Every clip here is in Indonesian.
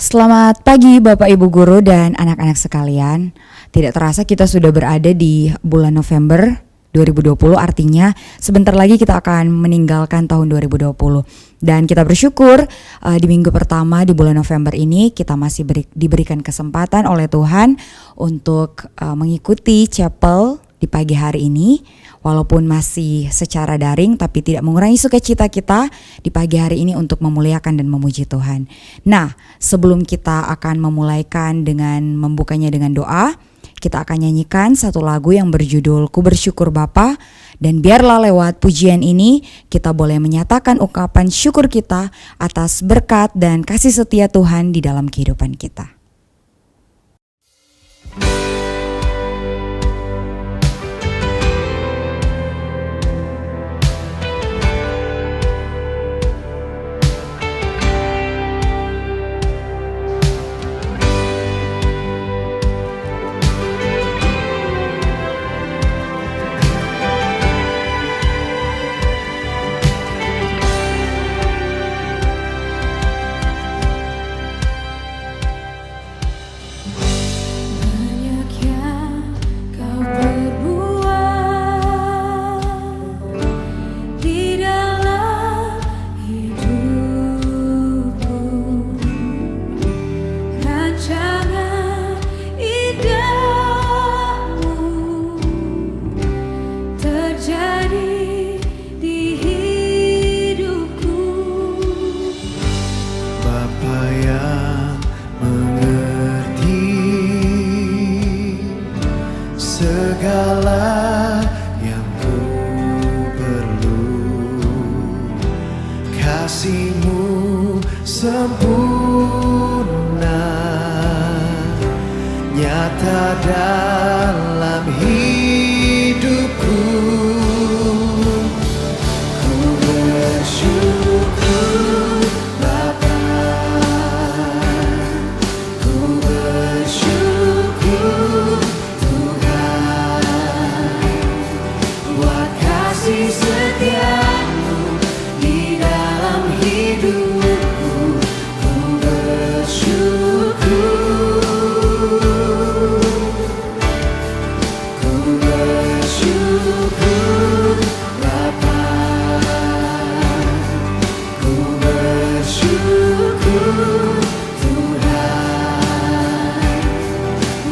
Selamat pagi Bapak Ibu Guru dan anak-anak sekalian. Tidak terasa kita sudah berada di bulan November 2020, artinya sebentar lagi kita akan meninggalkan tahun 2020. Dan kita bersyukur di minggu pertama di bulan November ini kita masih diberikan kesempatan oleh Tuhan untuk mengikuti chapel di pagi hari ini. Walaupun masih secara daring, tapi tidak mengurangi sukacita kita di pagi hari ini untuk memuliakan dan memuji Tuhan. Nah, sebelum kita akan memulaikan dengan membukanya dengan doa, kita akan nyanyikan satu lagu yang berjudul Ku Bersyukur Bapa, dan biarlah lewat pujian ini kita boleh menyatakan ungkapan syukur kita atas berkat dan kasih setia Tuhan di dalam kehidupan kita. Segala yang ku perlu, kasih-Mu sempurna, nyata dalam hidupku. Ku bersyukur Bapa, ku bersyukur kasih setia-Mu di dalam hidupku. Ku bersyukur, ku bersyukur Bapa, ku bersyukur Tuhan,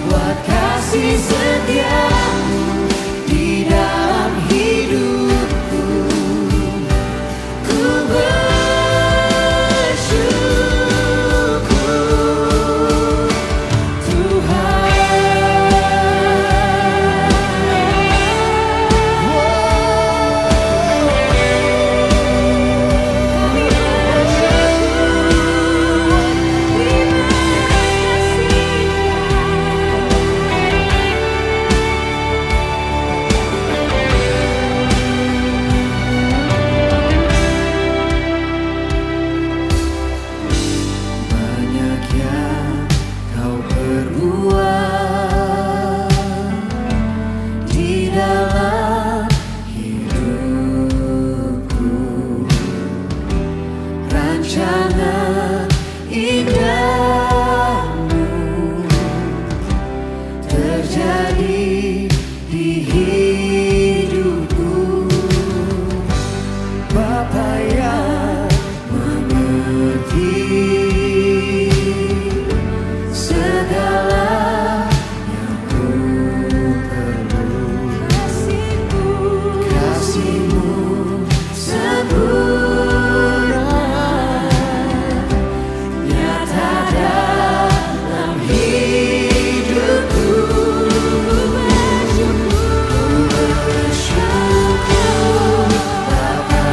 buat kasih setia-Mu di dalam hidupku. Ku bersyukur banyak yang Kau perbuat di dalam hidupku. Rancangan indah-Mu terjadi di hidupku. Bapa yang mengerti segala yang ku perlu, kasih-Mu sempurna, nyata dalam hidupku. Ku bersyukur Bapa,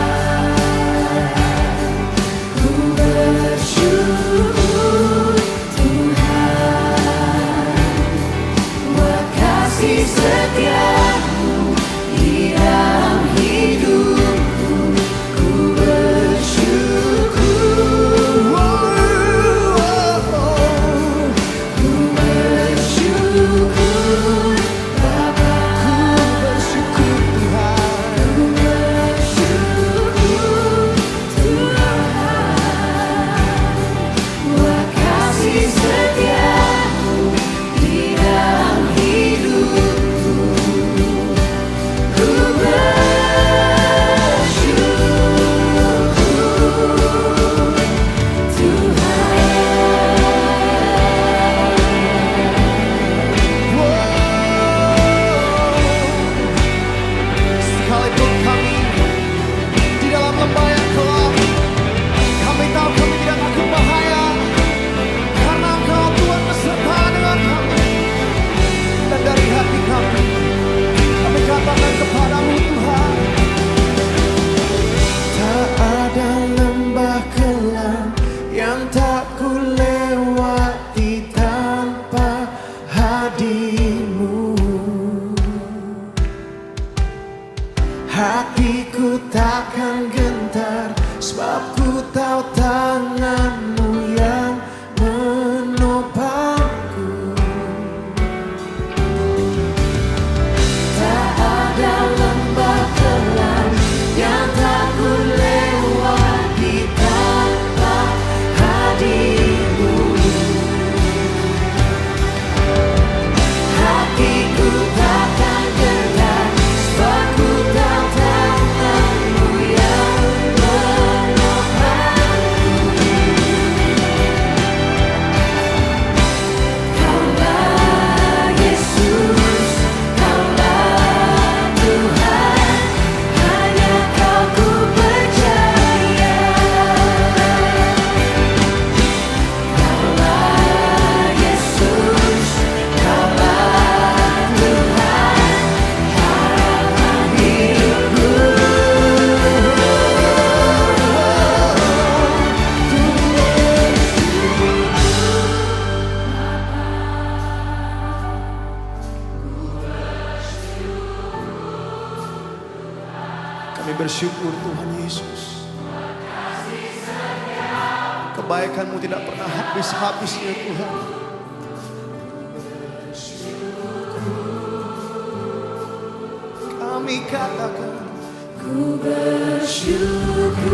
gentar, sebab ku tahu tanganmu yang menopangku. Tak ada lembah kelam yang tak ku lewati tanpa hadirmu. Hatiku takkan gentar, sebab ku tahu tanganmu yang menopangku. Kaulah Yesus, Kaulah Tuhan, hanya Kau ku percaya. Kaulah Yesus, Kaulah Tuhan, harapan hidupku. Kami bersyukur Tuhan Yesus, kebaikan-Mu tidak pernah habis-habisnya Tuhan. Kami katakan ku bersyukur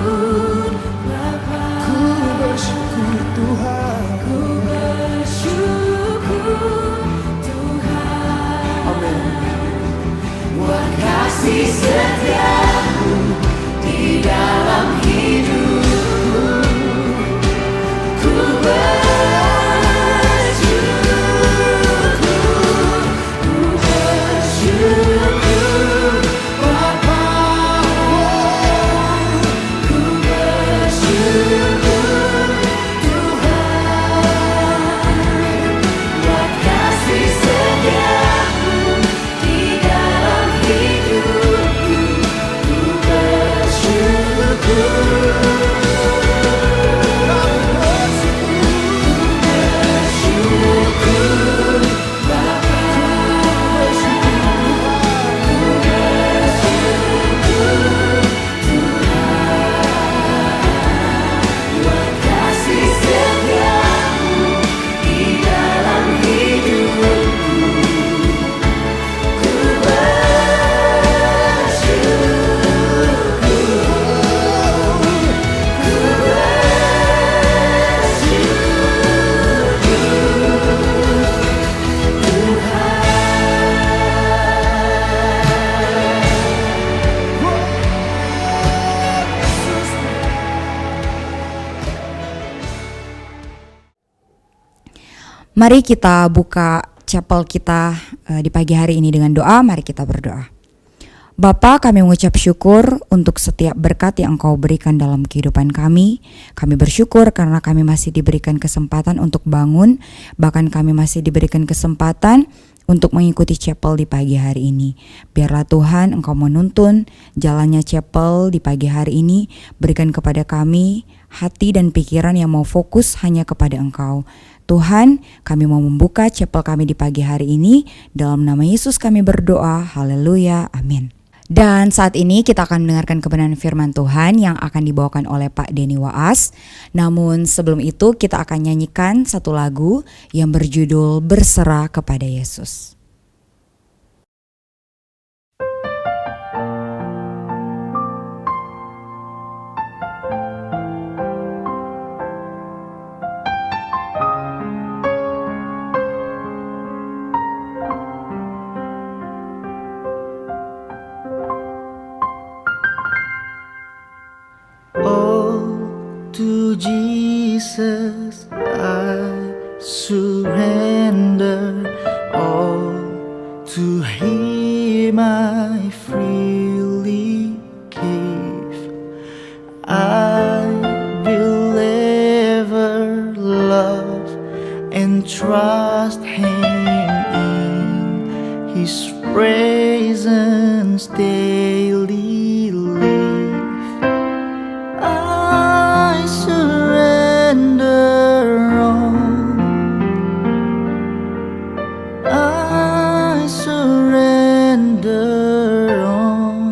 Bapa, ku bersyukur Tuhan, ku bersyukur Tuhan. Amin. Buat kasih setiamu di dalam hidupku, ku bersyukur, ku bersyukur Bapa, ku bersyukur Tuhan. Buat kasih setiamu di dalam hidupku, ku bersyukur. Mari kita buka chapel kita di pagi hari ini dengan doa. Mari kita berdoa. Bapa, kami mengucap syukur untuk setiap berkat yang Engkau berikan dalam kehidupan kami. Kami bersyukur karena kami masih diberikan kesempatan untuk bangun, bahkan kami masih diberikan kesempatan untuk mengikuti chapel di pagi hari ini. Biarlah Tuhan Engkau menuntun jalannya chapel di pagi hari ini. Berikan kepada kami hati dan pikiran yang mau fokus hanya kepada Engkau. Tuhan, kami mau membuka chapel kami di pagi hari ini. Dalam nama Yesus kami berdoa. Haleluya. Amin. Dan saat ini kita akan mendengarkan kebenaran firman Tuhan yang akan dibawakan oleh Pak Denny Waas. Namun sebelum itu kita akan nyanyikan satu lagu yang berjudul Berserah kepada Yesus. To Jesus I surrender all. To Him I freely give. I will ever love and trust Him in His presence daily live. I surrender all. I surrender all.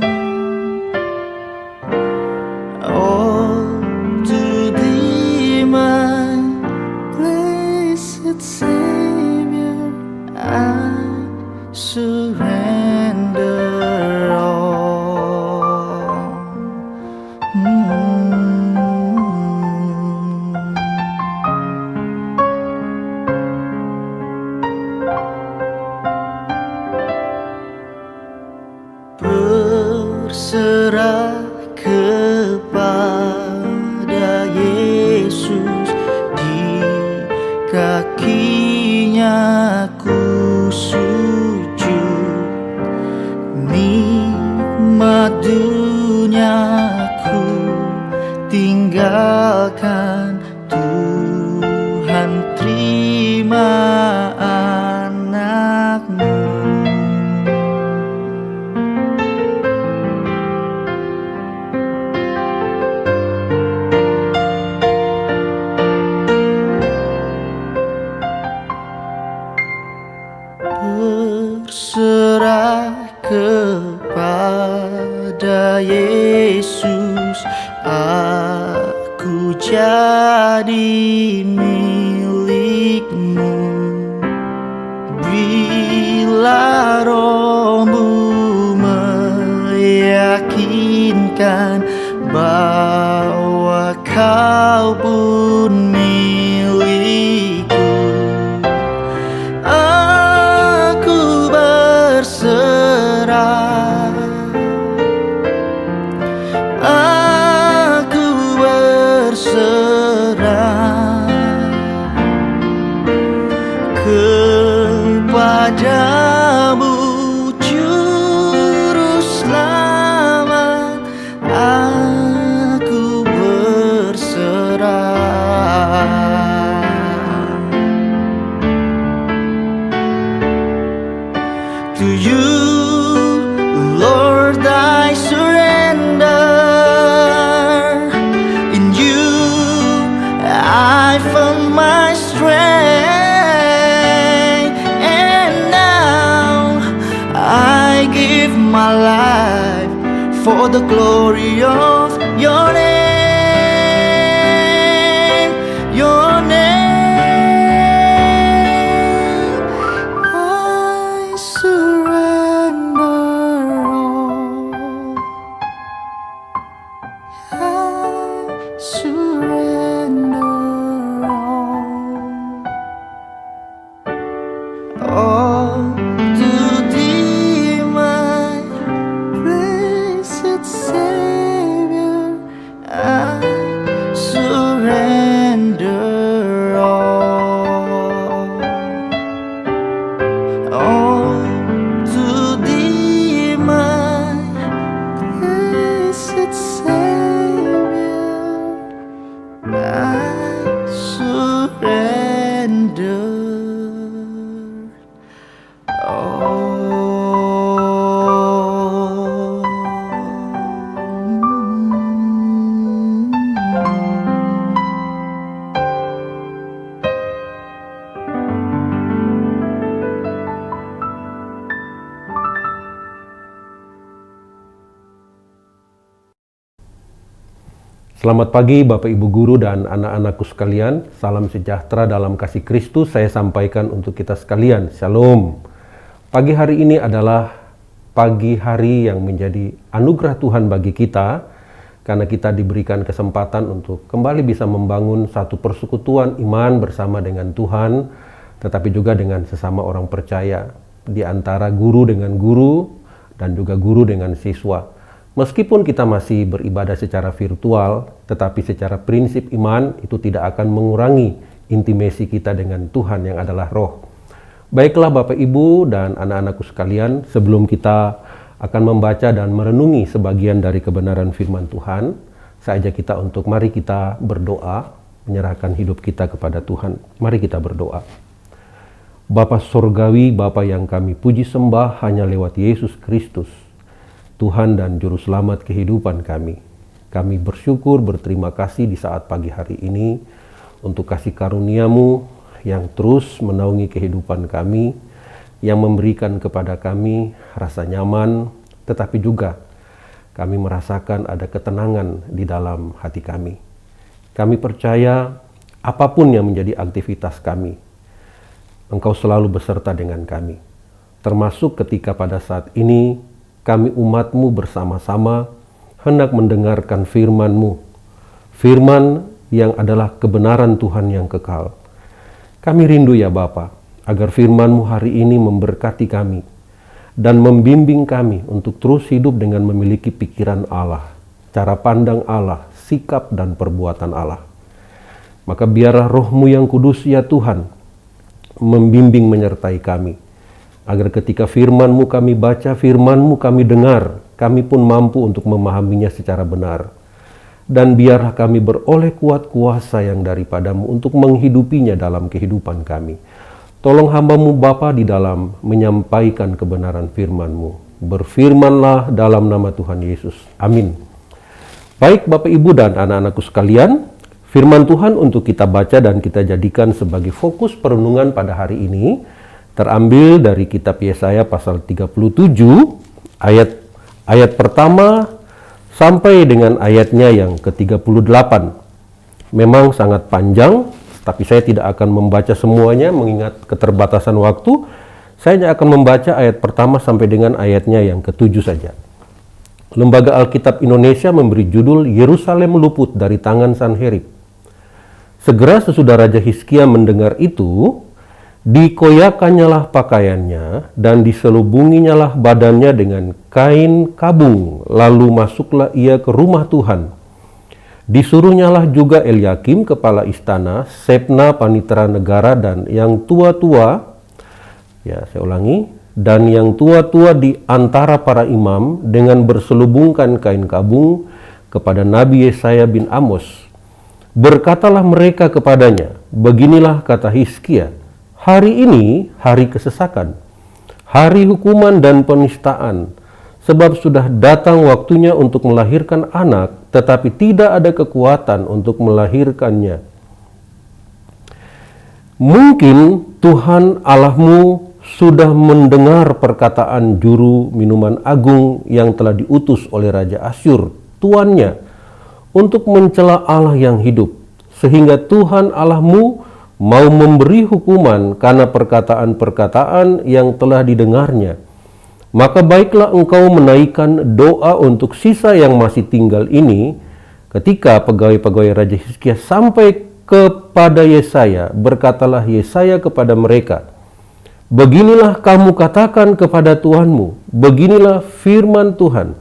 jadi milikmu. Bila rohmu meyakinkan bahwa kau pun milikku, aku berserah, aku berserah kepadamu, Juru Selamat. Aku berserah. To you, Lord, I surrender. In you I found my strength, and now I give my life for the glory of your name, your name. I surrender all. I surrender all to thee, my blessed Savior. I surrender all to thee, my blessed Savior. I surrender Selamat pagi Bapak Ibu Guru dan anak-anakku sekalian. Salam sejahtera dalam kasih Kristus saya sampaikan untuk kita sekalian. Shalom. Pagi hari ini adalah pagi hari yang menjadi anugerah Tuhan bagi kita, karena kita diberikan kesempatan untuk kembali bisa membangun satu persekutuan iman bersama dengan Tuhan, tetapi juga dengan sesama orang percaya, di antara guru dengan guru dan juga guru dengan siswa. Meskipun kita masih beribadah secara virtual, tetapi secara prinsip iman itu tidak akan mengurangi intimasi kita dengan Tuhan yang adalah Roh. Baiklah Bapak Ibu dan anak-anakku sekalian, sebelum kita akan membaca dan merenungi sebagian dari kebenaran firman Tuhan, saya ajak kita untuk mari kita berdoa, menyerahkan hidup kita kepada Tuhan. Mari kita berdoa. Bapa Sorgawi, Bapa yang kami puji sembah hanya lewat Yesus Kristus, Tuhan dan Juru Selamat kehidupan kami. Kami bersyukur, berterima kasih di saat pagi hari ini untuk kasih karunia-Mu yang terus menaungi kehidupan kami, yang memberikan kepada kami rasa nyaman, tetapi juga kami merasakan ada ketenangan di dalam hati kami. Kami percaya apapun yang menjadi aktivitas kami, Engkau selalu beserta dengan kami. Termasuk ketika pada saat ini kami umat-Mu bersama-sama hendak mendengarkan firman-Mu. Firman yang adalah kebenaran Tuhan yang kekal. Kami rindu ya Bapa, agar firman-Mu hari ini memberkati kami dan membimbing kami untuk terus hidup dengan memiliki pikiran Allah, cara pandang Allah, sikap dan perbuatan Allah. Maka biarlah Roh-Mu yang kudus ya Tuhan membimbing menyertai kami, agar ketika firman-Mu kami baca, firman-Mu kami dengar, kami pun mampu untuk memahaminya secara benar. Dan biarlah kami beroleh kuat kuasa yang daripada-Mu untuk menghidupinya dalam kehidupan kami. Tolong hamba-Mu Bapa di dalam menyampaikan kebenaran firman-Mu. Berfirmanlah dalam nama Tuhan Yesus. Amin. Baik Bapak Ibu dan anak-anakku sekalian, firman Tuhan untuk kita baca dan kita jadikan sebagai fokus perenungan pada hari ini terambil dari kitab Yesaya pasal 37 ayat pertama sampai dengan ayatnya yang ke-38. memang sangat panjang, tapi saya tidak akan membaca semuanya mengingat keterbatasan waktu. Saya hanya akan membaca ayat pertama sampai dengan ayatnya yang ke-7 saja. Lembaga Alkitab Indonesia memberi judul Yerusalem luput dari tangan Sanherib. Segera sesudah Raja Hizkia mendengar itu, dikoyakannya pakaiannya dan diselubunginyalah badannya dengan kain kabung, lalu masuklah ia ke rumah Tuhan. Disuruhnyalah juga Eliakim kepala istana, Sebna panitera negara, dan yang tua-tua, saya ulangi, dan yang tua-tua di antara para imam dengan berselubungkan kain kabung kepada Nabi Yesaya bin Amos. Berkatalah mereka kepadanya, beginilah kata Hizkia, hari ini hari kesesakan, hari hukuman dan penistaan, sebab sudah datang waktunya untuk melahirkan anak, tetapi tidak ada kekuatan untuk melahirkannya. Mungkin Tuhan Allahmu sudah mendengar perkataan juru minuman agung yang telah diutus oleh Raja Asyur, tuannya, untuk mencela Allah yang hidup, sehingga Tuhan Allahmu mau memberi hukuman karena perkataan-perkataan yang telah didengarnya. Maka baiklah engkau menaikkan doa untuk sisa yang masih tinggal ini. Ketika pegawai-pegawai Raja Hizkia sampai kepada Yesaya, berkatalah Yesaya kepada mereka, beginilah kamu katakan kepada Tuhanmu, beginilah firman Tuhan,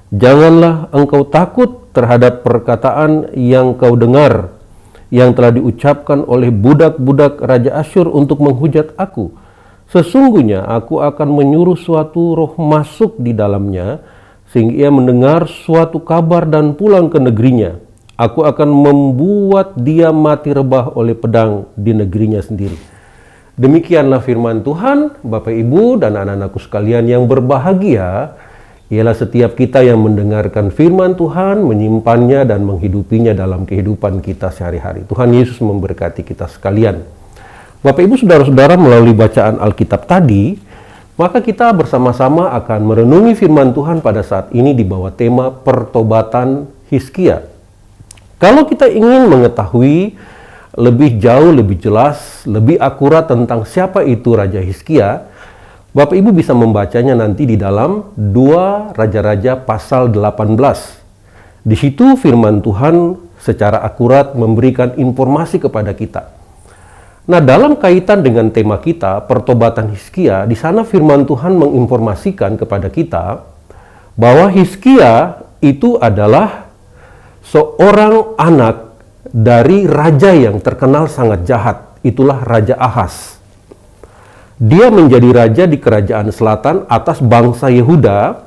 janganlah engkau takut terhadap perkataan yang kau dengar, yang telah diucapkan oleh budak-budak Raja Asyur untuk menghujat aku. Sesungguhnya aku akan menyuruh suatu roh masuk di dalamnya, sehingga ia mendengar suatu kabar dan pulang ke negerinya. Aku akan membuat dia mati rebah oleh pedang di negerinya sendiri. Demikianlah firman Tuhan. Bapak, Ibu, dan anak-anakku sekalian yang berbahagia, ialah setiap kita yang mendengarkan firman Tuhan, menyimpannya dan menghidupinya dalam kehidupan kita sehari-hari. Tuhan Yesus memberkati kita sekalian. Bapak, Ibu, saudara-saudara, melalui bacaan Alkitab tadi, maka kita bersama-sama akan merenungi firman Tuhan pada saat ini di bawah tema pertobatan Hizkia. Kalau kita ingin mengetahui lebih jauh, lebih jelas, lebih akurat tentang siapa itu Raja Hizkia, Bapak Ibu bisa membacanya nanti di dalam 2 Raja-Raja pasal 18. Di situ firman Tuhan secara akurat memberikan informasi kepada kita. Nah, dalam kaitan dengan tema kita, pertobatan Hizkia, di sana firman Tuhan menginformasikan kepada kita bahwa Hizkia itu adalah seorang anak dari raja yang terkenal sangat jahat. Itulah Raja Ahaz. Dia menjadi raja di kerajaan selatan atas bangsa Yehuda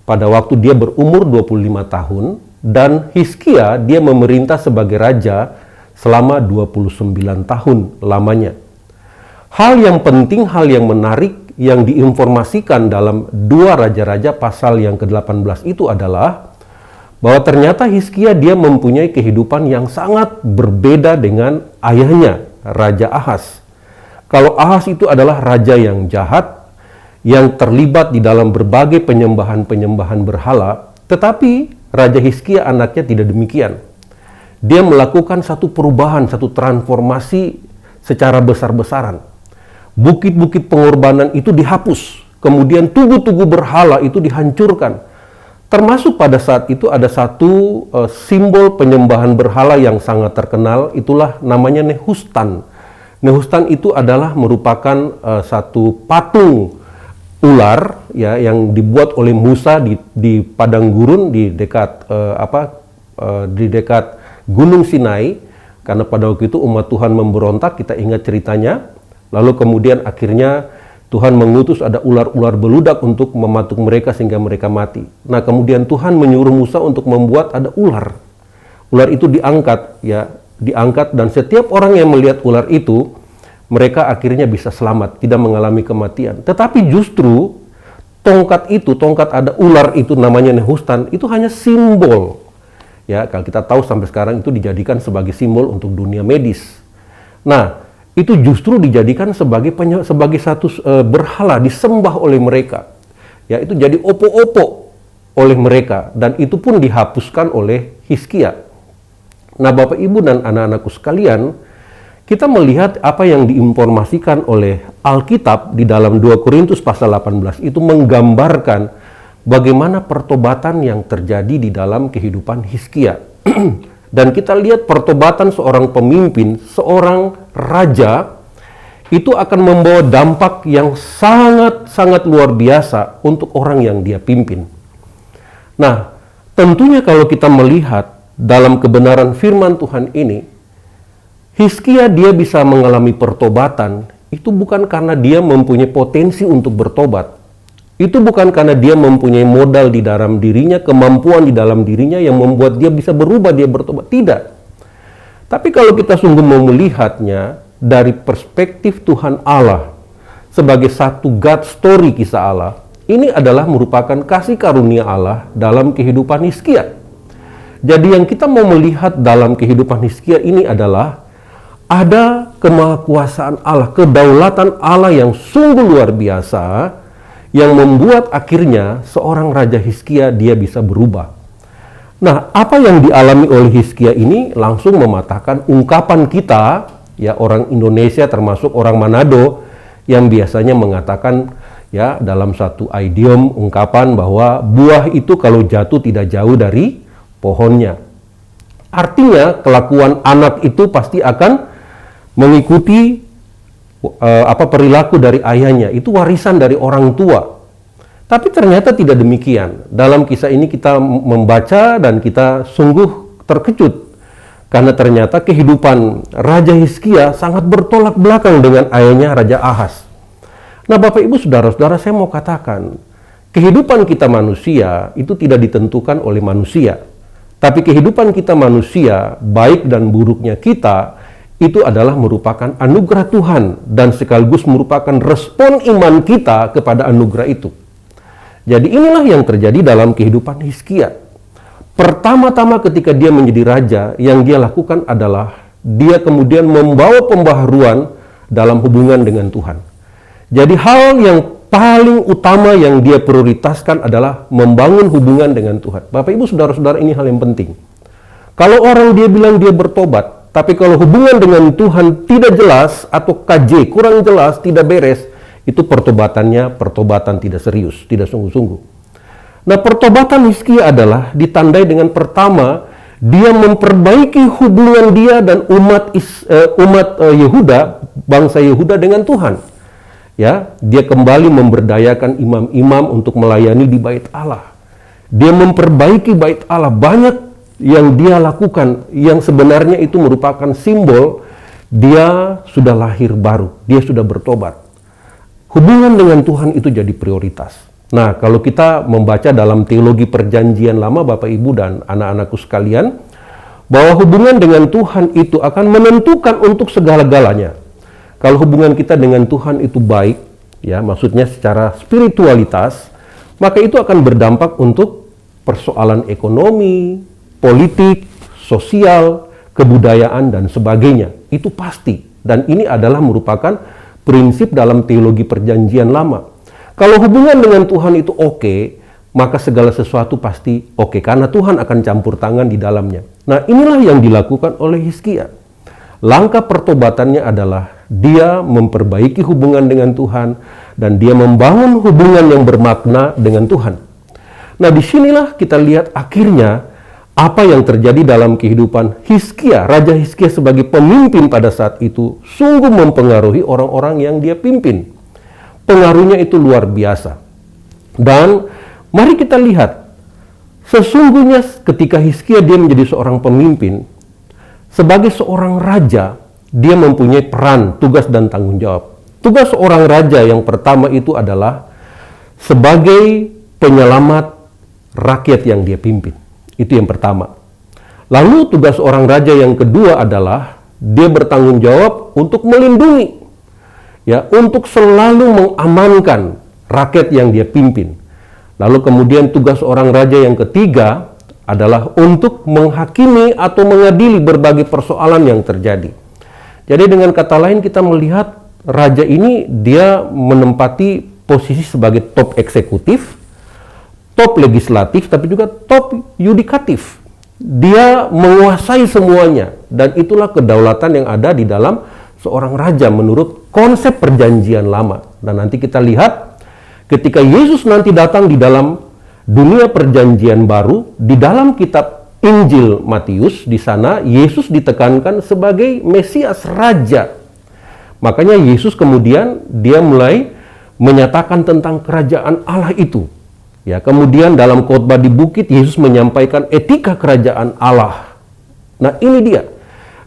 pada waktu dia berumur 25 tahun, dan Hizkia dia memerintah sebagai raja selama 29 tahun lamanya. Hal yang penting, hal yang menarik yang diinformasikan dalam 2 Raja-Raja pasal yang ke-18 itu adalah bahwa ternyata Hizkia dia mempunyai kehidupan yang sangat berbeda dengan ayahnya, Raja Ahaz. Kalau Ahaz itu adalah raja yang jahat, yang terlibat di dalam berbagai penyembahan-penyembahan berhala, tetapi Raja Hizkia anaknya tidak demikian. Dia melakukan satu perubahan, satu transformasi secara besar-besaran. Bukit-bukit pengorbanan itu dihapus, kemudian tugu-tugu berhala itu dihancurkan. Termasuk pada saat itu ada satu simbol penyembahan berhala yang sangat terkenal, itulah namanya Nehustan. Nehustan itu adalah merupakan satu patung ular ya yang dibuat oleh Musa di padang gurun di dekat di dekat Gunung Sinai, karena pada waktu itu umat Tuhan memberontak, kita ingat ceritanya. Lalu kemudian akhirnya Tuhan mengutus ada ular-ular beludak untuk mematuk mereka sehingga mereka mati. Nah, kemudian Tuhan menyuruh Musa untuk membuat ada ular. Ular itu diangkat dan setiap orang yang melihat ular itu, mereka akhirnya bisa selamat, tidak mengalami kematian. Tetapi justru tongkat ada ular itu namanya Nehustan, itu hanya simbol. Ya, kalau kita tahu sampai sekarang itu dijadikan sebagai simbol untuk dunia medis. Nah, itu justru dijadikan sebagai satu berhala disembah oleh mereka. Ya, itu jadi opo-opo oleh mereka, dan itu pun dihapuskan oleh Hizkia. Nah, Bapak Ibu dan anak-anakku sekalian, kita melihat apa yang diinformasikan oleh Alkitab di dalam 2 Korintus pasal 18 itu menggambarkan bagaimana pertobatan yang terjadi di dalam kehidupan Hizkia. Dan kita lihat pertobatan seorang pemimpin, seorang raja, itu akan membawa dampak yang sangat-sangat luar biasa untuk orang yang dia pimpin. Nah, tentunya kalau kita melihat dalam kebenaran firman Tuhan ini, Hizkia dia bisa mengalami pertobatan, itu bukan karena dia mempunyai potensi untuk bertobat. Itu bukan karena dia mempunyai modal di dalam dirinya, kemampuan di dalam dirinya yang membuat dia bisa berubah, dia bertobat. Tidak. Tapi kalau kita sungguh mau melihatnya dari perspektif Tuhan Allah sebagai satu God story kisah Allah, ini adalah merupakan kasih karunia Allah dalam kehidupan Hizkia. Jadi yang kita mau melihat dalam kehidupan Hizkia ini adalah ada kemahakuasaan Allah, kedaulatan Allah yang sungguh luar biasa, yang membuat akhirnya seorang Raja Hizkia dia bisa berubah. Nah, apa yang dialami oleh Hizkia ini langsung mematahkan ungkapan kita, ya orang Indonesia termasuk orang Manado, yang biasanya mengatakan ya dalam satu idiom ungkapan bahwa buah itu kalau jatuh tidak jauh dari pohonnya. Artinya kelakuan anak itu pasti akan mengikuti perilaku dari ayahnya, itu warisan dari orang tua. Tapi ternyata tidak demikian. Dalam kisah ini kita membaca dan kita sungguh terkejut karena ternyata kehidupan Raja Hizkia sangat bertolak belakang dengan ayahnya Raja Ahaz. Nah, Bapak Ibu Saudara-saudara, saya mau katakan, kehidupan kita manusia itu tidak ditentukan oleh manusia. Tapi kehidupan kita manusia, baik dan buruknya kita, itu adalah merupakan anugerah Tuhan dan sekaligus merupakan respon iman kita kepada anugerah itu. Jadi inilah yang terjadi dalam kehidupan Hizkia. Pertama-tama ketika dia menjadi raja, yang dia lakukan adalah dia kemudian membawa pembaharuan dalam hubungan dengan Tuhan. Jadi hal yang paling utama yang dia prioritaskan adalah membangun hubungan dengan Tuhan. Bapak Ibu Saudara-saudara, ini hal yang penting. Kalau orang dia bilang dia bertobat, tapi kalau hubungan dengan Tuhan tidak jelas atau KJ kurang jelas, tidak beres, itu pertobatannya pertobatan tidak serius, tidak sungguh-sungguh. Nah, pertobatan Hizkia adalah ditandai dengan pertama, dia memperbaiki hubungan dia dan umat Yehuda, bangsa Yehuda dengan Tuhan. Ya, dia kembali memberdayakan imam-imam untuk melayani di bait Allah. Dia memperbaiki bait Allah, banyak yang dia lakukan yang sebenarnya itu merupakan simbol dia sudah lahir baru, dia sudah bertobat. Hubungan dengan Tuhan itu jadi prioritas. Nah, kalau kita membaca dalam teologi perjanjian lama, Bapak Ibu dan anak-anakku sekalian, bahwa hubungan dengan Tuhan itu akan menentukan untuk segala-galanya. Kalau hubungan kita dengan Tuhan itu baik, ya maksudnya secara spiritualitas, maka itu akan berdampak untuk persoalan ekonomi, politik, sosial, kebudayaan, dan sebagainya. Itu pasti. Dan ini adalah merupakan prinsip dalam teologi perjanjian lama. Kalau hubungan dengan Tuhan itu oke, maka segala sesuatu pasti oke. Karena Tuhan akan campur tangan di dalamnya. Nah, inilah yang dilakukan oleh Hizkia. Langkah pertobatannya adalah dia memperbaiki hubungan dengan Tuhan dan dia membangun hubungan yang bermakna dengan Tuhan. Nah, disinilah kita lihat akhirnya apa yang terjadi dalam kehidupan Hizkia, Raja Hizkia sebagai pemimpin pada saat itu sungguh mempengaruhi orang-orang yang dia pimpin. Pengaruhnya itu luar biasa. Dan mari kita lihat, sesungguhnya ketika Hizkia dia menjadi seorang pemimpin, sebagai seorang raja, dia mempunyai peran, tugas, dan tanggung jawab. Tugas seorang raja yang pertama itu adalah sebagai penyelamat rakyat yang dia pimpin. Itu yang pertama. Lalu tugas seorang raja yang kedua adalah dia bertanggung jawab untuk melindungi, ya, untuk selalu mengamankan rakyat yang dia pimpin. Lalu kemudian tugas seorang raja yang ketiga adalah untuk menghakimi atau mengadili berbagai persoalan yang terjadi. Jadi dengan kata lain kita melihat raja ini dia menempati posisi sebagai top eksekutif, top legislatif, tapi juga top yudikatif. Dia menguasai semuanya, dan itulah kedaulatan yang ada di dalam seorang raja menurut konsep perjanjian lama. Dan nanti kita lihat ketika Yesus nanti datang di dalam dunia perjanjian baru, di dalam kitab Injil Matius, di sana Yesus ditekankan sebagai Mesias, Raja. Makanya Yesus kemudian dia mulai menyatakan tentang kerajaan Allah itu. Ya, kemudian dalam khotbah di bukit Yesus menyampaikan etika kerajaan Allah. Nah, ini dia.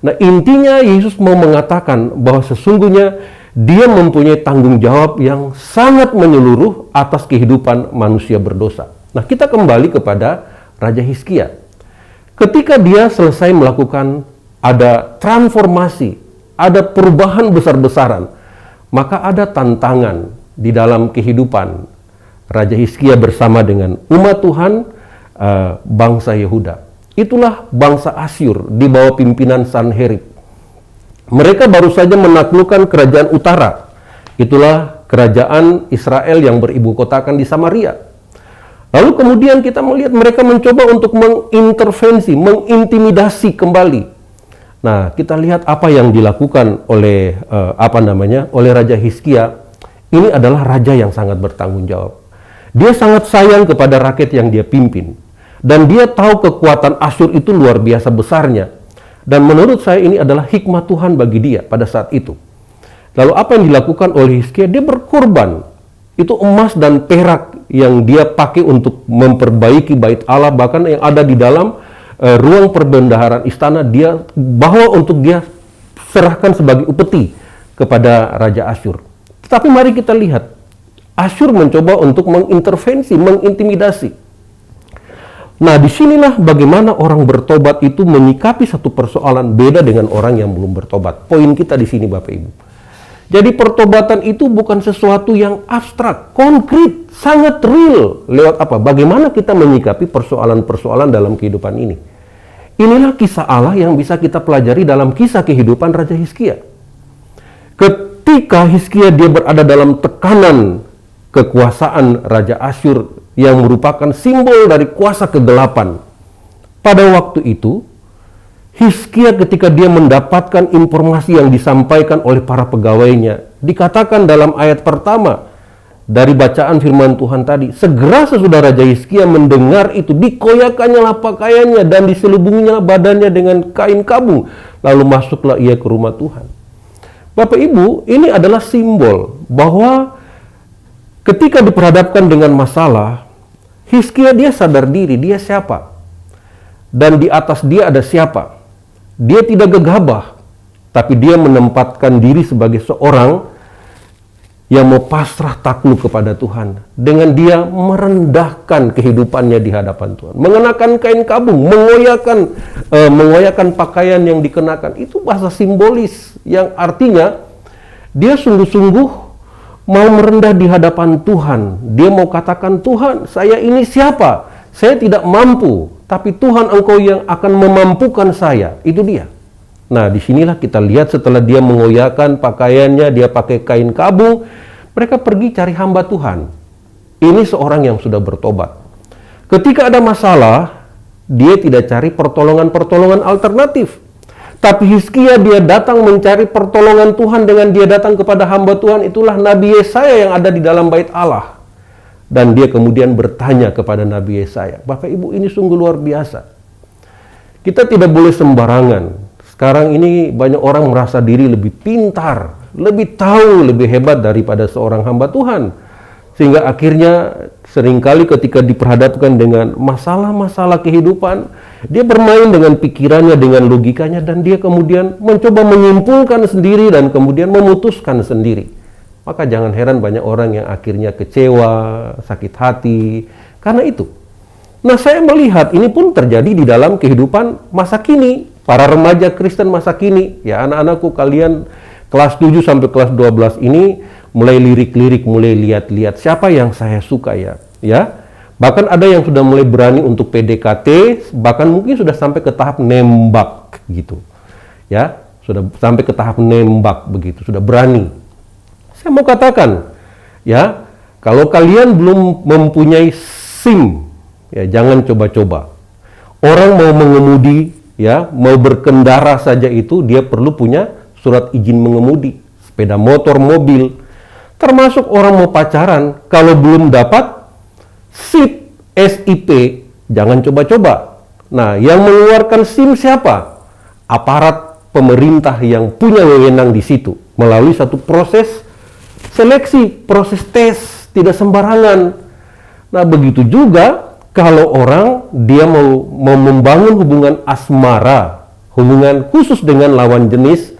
Nah, intinya Yesus mau mengatakan bahwa sesungguhnya dia mempunyai tanggung jawab yang sangat menyeluruh atas kehidupan manusia berdosa. Nah, kita kembali kepada Raja Hizkia. Ketika dia selesai melakukan ada transformasi, ada perubahan besar-besaran, maka ada tantangan di dalam kehidupan Raja Hizkia bersama dengan umat Tuhan, bangsa Yehuda. Itulah bangsa Asyur di bawah pimpinan Sanherib. Mereka baru saja menaklukkan kerajaan utara. Itulah kerajaan Israel yang beribu kotakan di Samaria. Lalu kemudian kita melihat mereka mencoba untuk mengintervensi, mengintimidasi kembali. Nah, kita lihat apa yang dilakukan oleh oleh Raja Hizkia. Ini adalah raja yang sangat bertanggung jawab. Dia sangat sayang kepada rakyat yang dia pimpin. Dan dia tahu kekuatan Asyur itu luar biasa besarnya. Dan menurut saya ini adalah hikmah Tuhan bagi dia pada saat itu. Lalu apa yang dilakukan oleh Hizkia? Dia berkorban. Itu emas dan perak yang dia pakai untuk memperbaiki bait Allah. Bahkan yang ada di dalam ruang perbendaharaan istana, dia bawa untuk dia serahkan sebagai upeti kepada Raja Asyur. Tetapi mari kita lihat. Asyur mencoba untuk mengintervensi, mengintimidasi. Nah, disinilah bagaimana orang bertobat itu menyikapi satu persoalan beda dengan orang yang belum bertobat. Poin kita di sini, Bapak Ibu. Jadi pertobatan itu bukan sesuatu yang abstrak, konkret, sangat real. Lewat apa? Bagaimana kita menyikapi persoalan-persoalan dalam kehidupan ini. Inilah kisah Allah yang bisa kita pelajari dalam kisah kehidupan Raja Hizkia. Ketika Hizkia dia berada dalam tekanan kekuasaan Raja Asyur yang merupakan simbol dari kuasa kegelapan. Pada waktu itu, Hizkia ketika dia mendapatkan informasi yang disampaikan oleh para pegawainya, dikatakan dalam ayat pertama dari bacaan firman Tuhan tadi, segera sesudah Raja Hizkia mendengar itu, dikoyakannya pakaiannya dan diselubunginya badannya dengan kain kabung, lalu masuklah ia ke rumah Tuhan. Bapak Ibu, ini adalah simbol bahwa ketika diperhadapkan dengan masalah, Hizkia dia sadar diri, dia siapa? Dan di atas dia ada siapa? Dia tidak gegabah, tapi dia menempatkan diri sebagai seorang yang mau pasrah takluk kepada Tuhan. Dengan dia merendahkan kehidupannya di hadapan Tuhan. Mengenakan kain kabung, mengoyakkan pakaian yang dikenakan. Itu bahasa simbolis yang artinya dia sungguh-sungguh mau merendah di hadapan Tuhan. Dia mau katakan, Tuhan, saya ini siapa? Saya tidak mampu, tapi Tuhan Engkau yang akan memampukan saya. Itu dia. Nah, disinilah kita lihat setelah dia mengoyakkan pakaiannya, dia pakai kain kabung, mereka pergi cari hamba Tuhan. Ini seorang yang sudah bertobat. Ketika ada masalah, dia tidak cari pertolongan-pertolongan alternatif. Tapi Hizkia dia datang mencari pertolongan Tuhan dengan dia datang kepada hamba Tuhan, itulah Nabi Yesaya yang ada di dalam bait Allah. Dan dia kemudian bertanya kepada Nabi Yesaya. Bapak Ibu, ini sungguh luar biasa. Kita tidak boleh sembarangan. Sekarang ini banyak orang merasa diri lebih pintar, lebih tahu, lebih hebat daripada seorang hamba Tuhan. Sehingga akhirnya seringkali ketika diperhadapkan dengan masalah-masalah kehidupan, dia bermain dengan pikirannya, dengan logikanya, dan dia kemudian mencoba menyimpulkan sendiri dan kemudian memutuskan sendiri. Maka jangan heran banyak orang yang akhirnya kecewa, sakit hati, karena itu. Nah, saya melihat ini pun terjadi di dalam kehidupan masa kini. Para remaja Kristen masa kini, ya anak-anakku kalian kelas 7 sampai kelas 12 ini mulai lirik-lirik, mulai lihat-lihat siapa yang saya suka ya. Bahkan ada yang sudah mulai berani untuk PDKT, bahkan mungkin sudah sampai ke tahap nembak gitu. Ya, sudah sampai ke tahap nembak begitu, sudah berani. Saya mau katakan, ya, kalau kalian belum mempunyai SIM, ya jangan coba-coba. Orang mau mengemudi, ya, mau berkendara saja itu dia perlu punya surat izin mengemudi, sepeda motor, mobil. Termasuk orang mau pacaran, kalau belum dapat SIP, jangan coba-coba. Nah, yang mengeluarkan SIM siapa? Aparat pemerintah yang punya wewenang di situ melalui satu proses seleksi, proses tes, tidak sembarangan. Nah, begitu juga kalau orang dia mau membangun hubungan asmara, hubungan khusus dengan lawan jenis,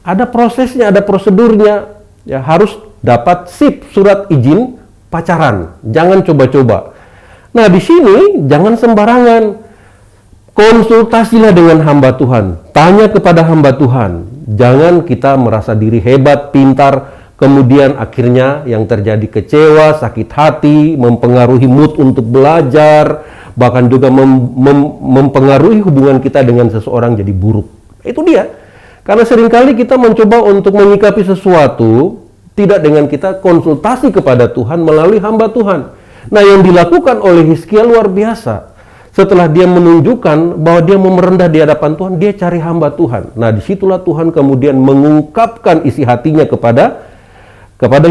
ada prosesnya, ada prosedurnya. Ya, harus dapat SIP, surat izin pacaran. Jangan coba-coba. Nah, di sini jangan sembarangan. Konsultasilah dengan hamba Tuhan. Tanya kepada hamba Tuhan. Jangan kita merasa diri hebat, pintar, kemudian akhirnya yang terjadi kecewa, sakit hati, mempengaruhi mood untuk belajar, bahkan juga mempengaruhi hubungan kita dengan seseorang jadi buruk. Itu dia. Karena seringkali kita mencoba untuk menyikapi sesuatu tidak dengan kita konsultasi kepada Tuhan melalui hamba Tuhan. Nah, yang dilakukan oleh Hizkia luar biasa. Setelah dia menunjukkan bahwa dia mau merendah di hadapan Tuhan, dia cari hamba Tuhan. Nah, disitulah Tuhan kemudian mengungkapkan isi hatinya kepada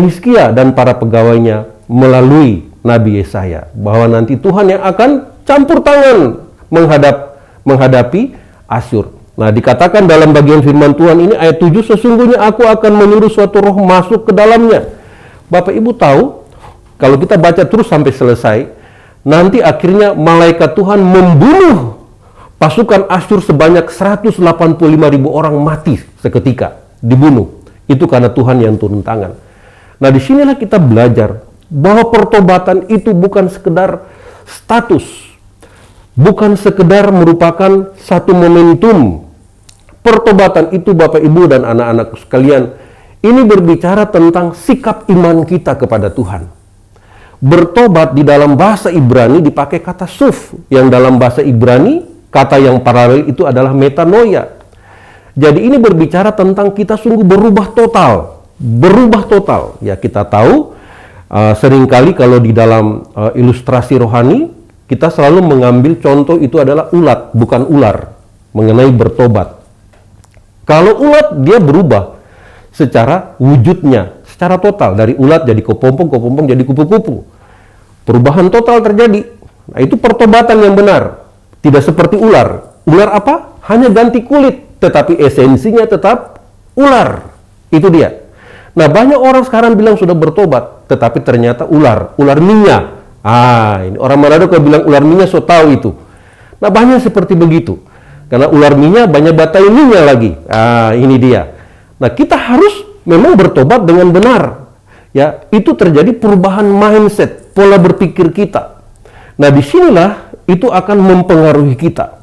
Hizkia dan para pegawainya melalui Nabi Yesaya, bahwa nanti Tuhan yang akan campur tangan menghadapi Asyur. Nah, dikatakan dalam bagian firman Tuhan ini ayat 7, sesungguhnya aku akan menyuruh suatu roh masuk ke dalamnya. Bapak Ibu tahu, kalau kita baca terus sampai selesai, nanti akhirnya malaikat Tuhan membunuh pasukan Asyur sebanyak 185.000 orang mati seketika, dibunuh. Itu karena Tuhan yang turun tangan. Nah, disinilah kita belajar bahwa pertobatan itu bukan sekedar status, bukan sekedar merupakan satu momentum. Pertobatan itu, Bapak Ibu dan anak-anak sekalian, ini berbicara tentang sikap iman kita kepada Tuhan. Bertobat di dalam bahasa Ibrani dipakai kata suf, yang dalam bahasa Ibrani kata yang paralel itu adalah metanoia. Jadi ini berbicara tentang kita sungguh berubah total. Berubah total. Ya, kita tahu seringkali kalau di dalam ilustrasi rohani kita selalu mengambil contoh itu adalah ulat, bukan ular, mengenai bertobat. Kalau ulat dia berubah secara wujudnya, secara total, dari ulat jadi kepompong, kepompong jadi kupu-kupu. Perubahan total terjadi. Nah, itu pertobatan yang benar. Tidak seperti ular. Ular apa? Hanya ganti kulit, tetapi esensinya tetap ular. Itu dia. Nah, banyak orang sekarang bilang sudah bertobat, tetapi ternyata ular minyak. Ini orang Manado kalau bilang ular minyak, so tahu itu. Nah, banyak seperti begitu. Karena ular minyak banyak batalinya lagi. Ini dia. Nah, kita harus memang bertobat dengan benar. Ya, itu terjadi perubahan mindset, pola berpikir kita. Nah, disinilah itu akan mempengaruhi kita.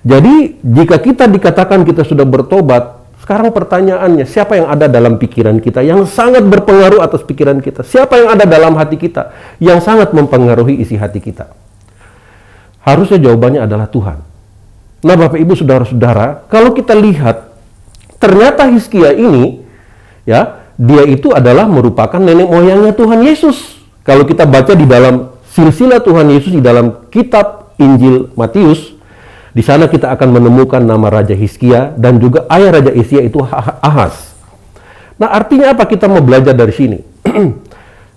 Jadi, jika kita dikatakan kita sudah bertobat, sekarang pertanyaannya, siapa yang ada dalam pikiran kita yang sangat berpengaruh atas pikiran kita? Siapa yang ada dalam hati kita yang sangat mempengaruhi isi hati kita? Harusnya jawabannya adalah Tuhan. Nah, Bapak Ibu saudara-saudara, kalau kita lihat, ternyata Hizkia ini, ya, dia itu adalah merupakan nenek moyangnya Tuhan Yesus. Kalau kita baca di dalam silsilah Tuhan Yesus di dalam kitab Injil Matius, di sana kita akan menemukan nama Raja Hizkia dan juga ayah Raja Hizkia itu Ahaz. Nah, artinya apa kita mau belajar dari sini?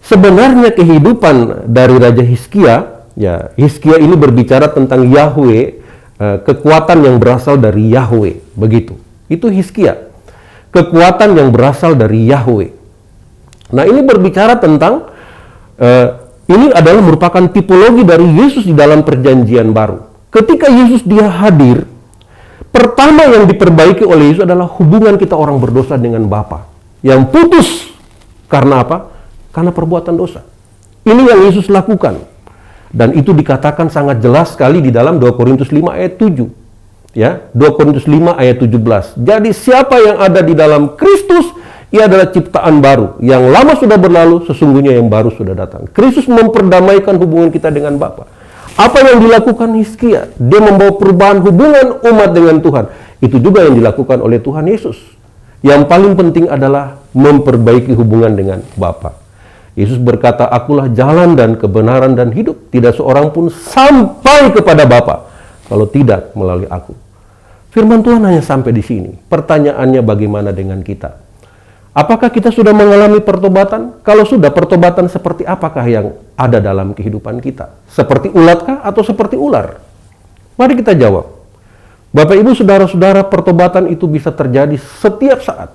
Sebenarnya kehidupan dari Raja Hizkia, ya, Hizkia ini berbicara tentang Yahweh, kekuatan yang berasal dari Yahweh, begitu. Itu Hizkia, kekuatan yang berasal dari Yahweh. Nah, ini berbicara tentang ini adalah merupakan tipologi dari Yesus di dalam perjanjian baru. Ketika Yesus dia hadir, pertama yang diperbaiki oleh Yesus adalah hubungan kita orang berdosa dengan Bapa, yang putus karena apa? Karena perbuatan dosa. Ini yang Yesus lakukan. Dan itu dikatakan sangat jelas sekali di dalam 2 Korintus 5 ayat 7. Ya, 2 Korintus 5 ayat 17. Jadi siapa yang ada di dalam Kristus, ia adalah ciptaan baru. Yang lama sudah berlalu, sesungguhnya yang baru sudah datang. Kristus memperdamaikan hubungan kita dengan Bapa. Apa yang dilakukan Hizkia? Dia membawa perubahan hubungan umat dengan Tuhan. Itu juga yang dilakukan oleh Tuhan Yesus. Yang paling penting adalah memperbaiki hubungan dengan Bapa. Yesus berkata, akulah jalan dan kebenaran dan hidup. Tidak seorang pun sampai kepada Bapa kalau tidak melalui aku. Firman Tuhan hanya sampai di sini. Pertanyaannya bagaimana dengan kita? Apakah kita sudah mengalami pertobatan? Kalau sudah, pertobatan seperti apakah yang ada dalam kehidupan kita? Seperti ulatkah atau seperti ular? Mari kita jawab. Bapak, Ibu, Saudara-saudara, pertobatan itu bisa terjadi setiap saat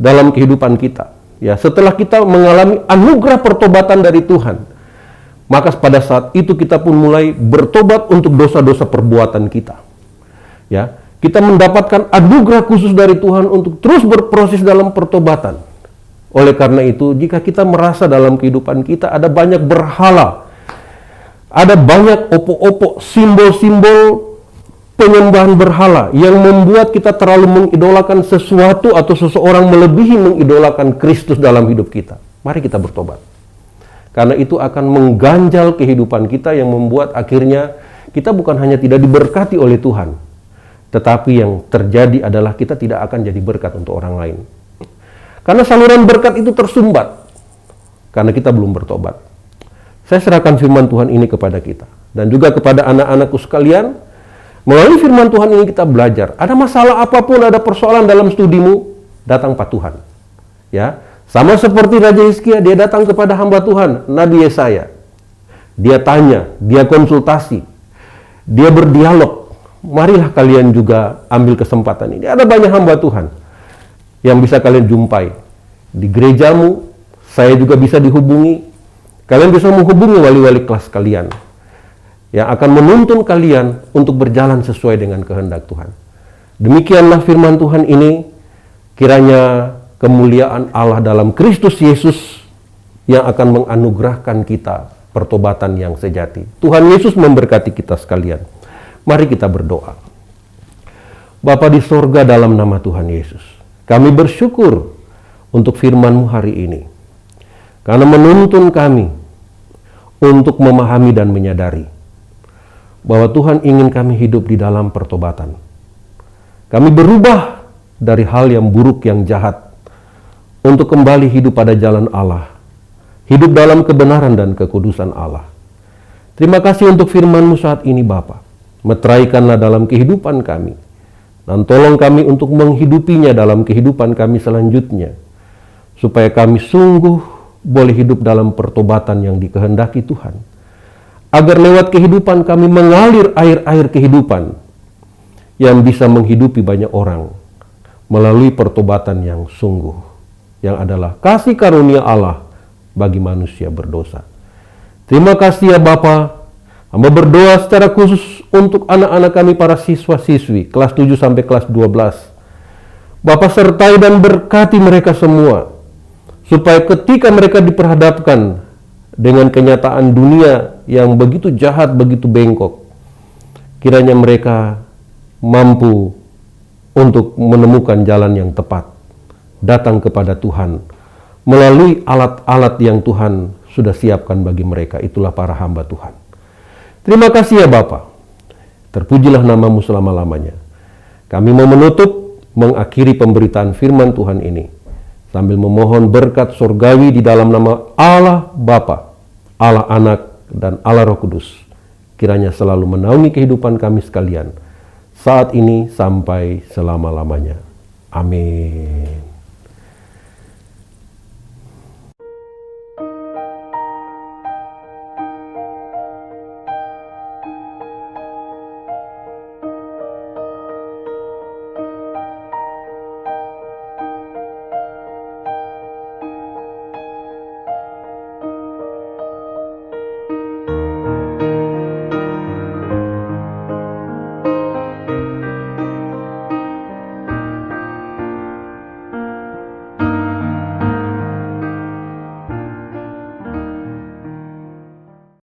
dalam kehidupan kita. Ya, setelah kita mengalami anugerah pertobatan dari Tuhan, maka pada saat itu kita pun mulai bertobat untuk dosa-dosa perbuatan kita. Ya, kita mendapatkan anugerah khusus dari Tuhan untuk terus berproses dalam pertobatan. Oleh karena itu, jika kita merasa dalam kehidupan kita ada banyak berhala, ada banyak opo-opo, simbol-simbol penyembahan berhala yang membuat kita terlalu mengidolakan sesuatu atau seseorang melebihi mengidolakan Kristus dalam hidup kita, mari kita bertobat. Karena itu akan mengganjal kehidupan kita yang membuat akhirnya kita bukan hanya tidak diberkati oleh Tuhan, tetapi yang terjadi adalah kita tidak akan jadi berkat untuk orang lain. Karena saluran berkat itu tersumbat karena kita belum bertobat. Saya serahkan firman Tuhan ini kepada kita dan juga kepada anak-anakku sekalian. Melalui firman Tuhan ini kita belajar. Ada masalah apapun, ada persoalan dalam studimu, datang Pak Tuhan. Ya, sama seperti Raja Hizkia, dia datang kepada hamba Tuhan, Nabi Yesaya. Dia tanya, dia konsultasi, dia berdialog. Marilah kalian juga ambil kesempatan ini. Ada banyak hamba Tuhan yang bisa kalian jumpai di gerejamu. Saya juga bisa dihubungi. Kalian bisa menghubungi wali-wali kelas kalian yang akan menuntun kalian untuk berjalan sesuai dengan kehendak Tuhan. Demikianlah firman Tuhan ini. Kiranya kemuliaan Allah dalam Kristus Yesus yang akan menganugerahkan kita pertobatan yang sejati. Tuhan Yesus memberkati kita sekalian. Mari kita berdoa. Bapa di sorga, dalam nama Tuhan Yesus, kami bersyukur untuk firman-Mu hari ini. Karena menuntun kami untuk memahami dan menyadari bahwa Tuhan ingin kami hidup di dalam pertobatan. Kami berubah dari hal yang buruk, yang jahat, untuk kembali hidup pada jalan Allah. Hidup dalam kebenaran dan kekudusan Allah. Terima kasih untuk firman-Mu saat ini Bapa. Meteraikanlah dalam kehidupan kami, dan tolong kami untuk menghidupinya dalam kehidupan kami selanjutnya, supaya kami sungguh boleh hidup dalam pertobatan yang dikehendaki Tuhan, agar lewat kehidupan kami mengalir air-air kehidupan yang bisa menghidupi banyak orang melalui pertobatan yang sungguh, yang adalah kasih karunia Allah bagi manusia berdosa. Terima kasih ya Bapa. Hamba berdoa secara khusus untuk anak-anak kami, para siswa-siswi kelas 7 sampai kelas 12. Bapa sertai dan berkati mereka semua, supaya ketika mereka diperhadapkan dengan kenyataan dunia yang begitu jahat, begitu bengkok, kiranya mereka mampu untuk menemukan jalan yang tepat, datang kepada Tuhan melalui alat-alat yang Tuhan sudah siapkan bagi mereka. Itulah para hamba Tuhan. Terima kasih ya Bapa. Terpujilah nama-Mu selama-lamanya. Kami mau menutup, mengakhiri pemberitaan firman Tuhan ini sambil memohon berkat surgawi di dalam nama Allah Bapa, Allah Anak, dan Allah Roh Kudus. Kiranya selalu menaungi kehidupan kami sekalian, saat ini sampai selama-lamanya. Amin.